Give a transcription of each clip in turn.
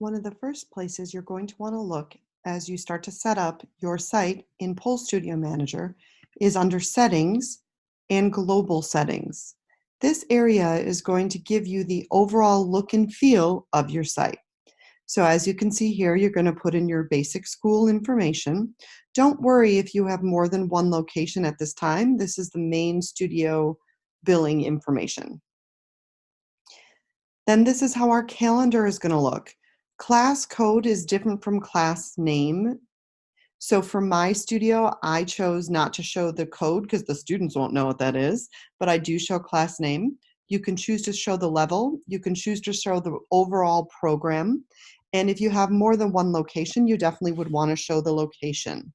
One of the first places you're going to want to look as you start to set up your site in Pole Studio Manager is under Settings and Global Settings. This area is going to give you the overall look and feel of your site. So as you can see here, you're going to put in your basic school information. Don't worry if you have more than one location at this time. This is the main studio billing information. Then this is how our calendar is going to look. Class code is different from class name. So for my studio, I chose not to show the code because the students won't know what that is, but I do show class name. You can choose to show the level. You can choose to show the overall program. And if you have more than one location, you definitely would want to show the location.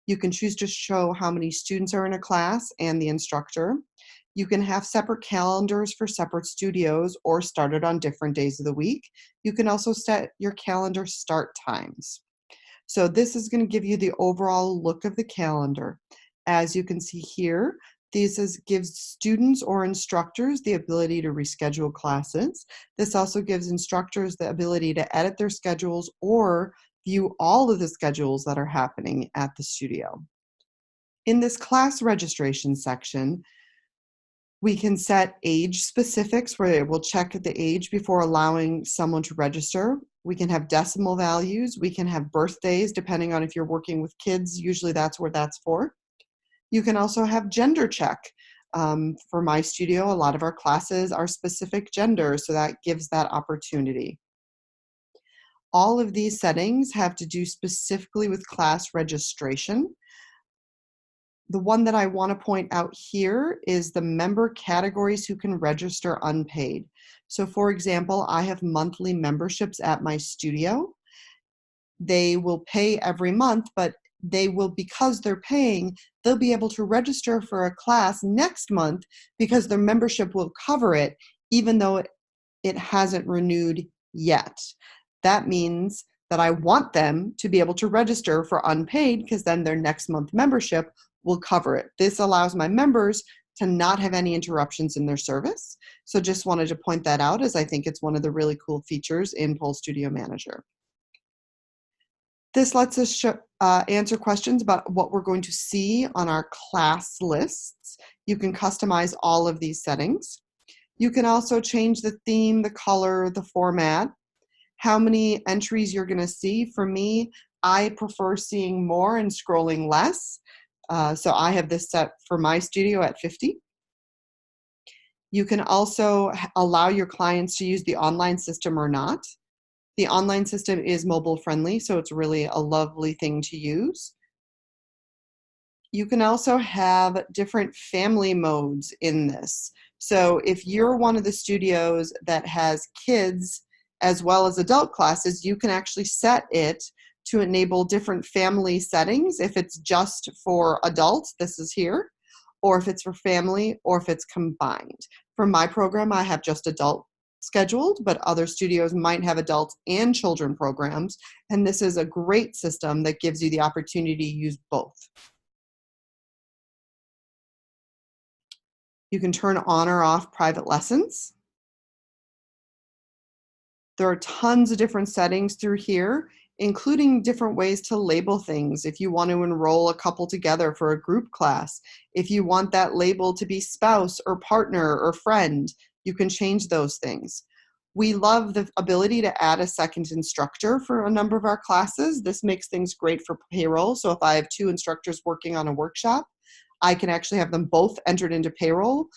You can choose to show how many students are in a class and the instructor. You can have separate calendars for separate studios or start it on different days of the week. You can also set your calendar start times. So this is going to give you the overall look of the calendar. As you can see here, gives students or instructors the ability to reschedule classes. This also gives instructors the ability to edit their schedules or view all of the schedules that are happening at the studio. In this class registration section, we can set age specifics where it will check the age before allowing someone to register. We can have decimal values. We can have birthdays depending on if you're working with kids. Usually that's where that's for. You can also have gender check. For my studio, a lot of our classes are specific gender, so that gives that opportunity. All of these settings have to do specifically with class registration. The one that I want to point out here is the member categories who can register unpaid. So for example, I have monthly memberships at my studio. They will pay every month, but because they're paying, they'll be able to register for a class next month because their membership will cover it, even though it hasn't renewed yet. That means that I want them to be able to register for unpaid because then their next month membership will cover it. This allows my members to not have any interruptions in their service. So just wanted to point that out as I think it's one of the really cool features in Pole Studio Manager. This lets us answer questions about what we're going to see on our class lists. You can customize all of these settings. You can also change the theme, the color, the format, how many entries you're going to see. For me, I prefer seeing more and scrolling less. So I have this set for my studio at 50. You can also allow your clients to use the online system or not. The online system is mobile friendly, so it's really a lovely thing to use. You can also have different family modes in this. So if you're one of the studios that has kids as well as adult classes, you can actually set it to enable different family settings. If it's just for adults, this is here, or if it's for family, or if it's combined. For my program, I have just adult scheduled, but other studios might have adults and children programs, and this is a great system that gives you the opportunity to use both. You can turn on or off private lessons. There are tons of different settings through here, including different ways to label things. If you want to enroll a couple together for a group class, if you want that label to be spouse or partner or friend, you can change those things. We love the ability to add a second instructor for a number of our classes. This makes things great for payroll. So if I have two instructors working on a workshop, I can actually have them both entered into payroll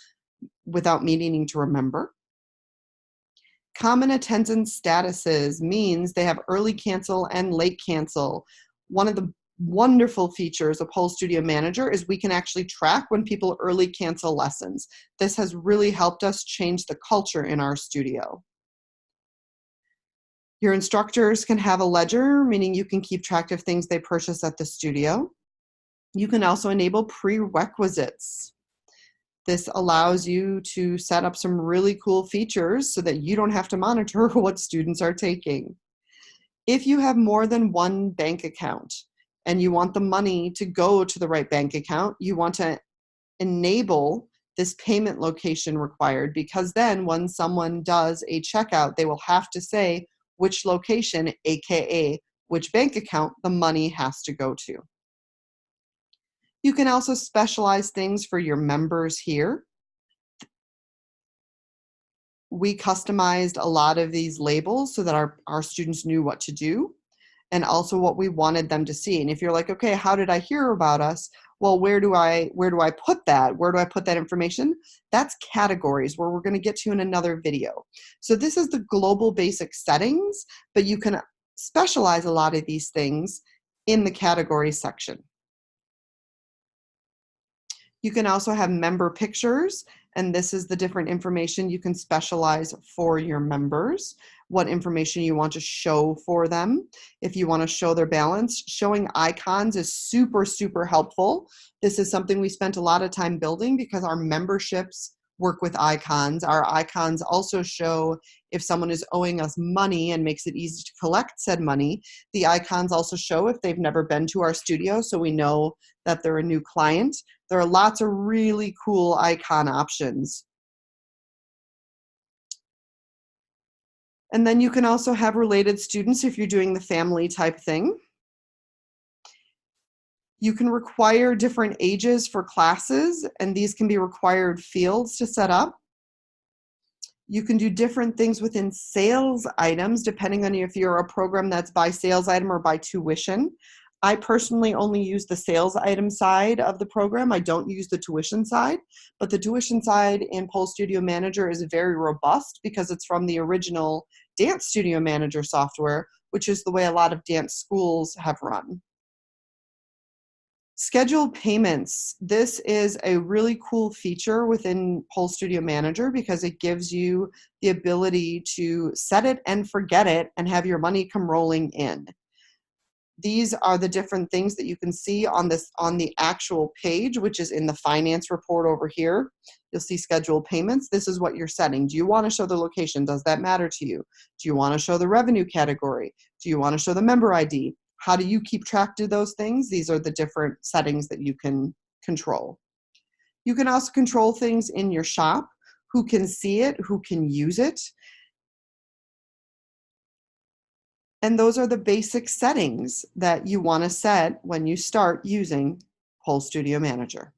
without me needing to remember. Common attendance statuses means they have early cancel and late cancel. One of the wonderful features of Pole Studio Manager is we can actually track when people early cancel lessons. This has really helped us change the culture in our studio. Your instructors can have a ledger, meaning you can keep track of things they purchase at the studio. You can also enable prerequisites. This allows you to set up some really cool features so that you don't have to monitor what students are taking. If you have more than one bank account and you want the money to go to the right bank account, you want to enable this payment location required, because then when someone does a checkout, they will have to say which location, aka which bank account the money has to go to. You can also specialize things for your members here. We customized a lot of these labels so that our students knew what to do and also what we wanted them to see. And if you're like, okay, how did I hear about us? Well, where do I put that? Where do I put that information? That's categories, where we're going to get to in another video. So this is the global basic settings, but you can specialize a lot of these things in the categories section. You can also have member pictures, and this is the different information you can specialize for your members, what information you want to show for them. If you want to show their balance, showing icons is super, super helpful. This is something we spent a lot of time building because our memberships work with icons. Our icons also show if someone is owing us money and makes it easy to collect said money. The icons also show if they've never been to our studio, so we know that they're a new client. There are lots of really cool icon options. And then you can also have related students if you're doing the family type thing. You can require different ages for classes, and these can be required fields to set up. You can do different things within sales items depending on if you're a program that's by sales item or by tuition. I personally only use the sales item side of the program. I don't use the tuition side, but the tuition side in Pole Studio Manager is very robust because it's from the original Dance Studio Manager software, which is the way a lot of dance schools have run. Scheduled payments. This is a really cool feature within Pole Studio Manager because it gives you the ability to set it and forget it and have your money come rolling in. These are the different things that you can see on the actual page, which is in the finance report over here. You'll see scheduled payments. This is what you're setting. Do you want to show the location? Does that matter to you? Do you want to show the revenue category? Do you want to show the member ID? How do you keep track of those things? These are the different settings that you can control. You can also control things in your shop. Who can see it? Who can use it? And those are the basic settings that you want to set when you start using Pole Studio Manager.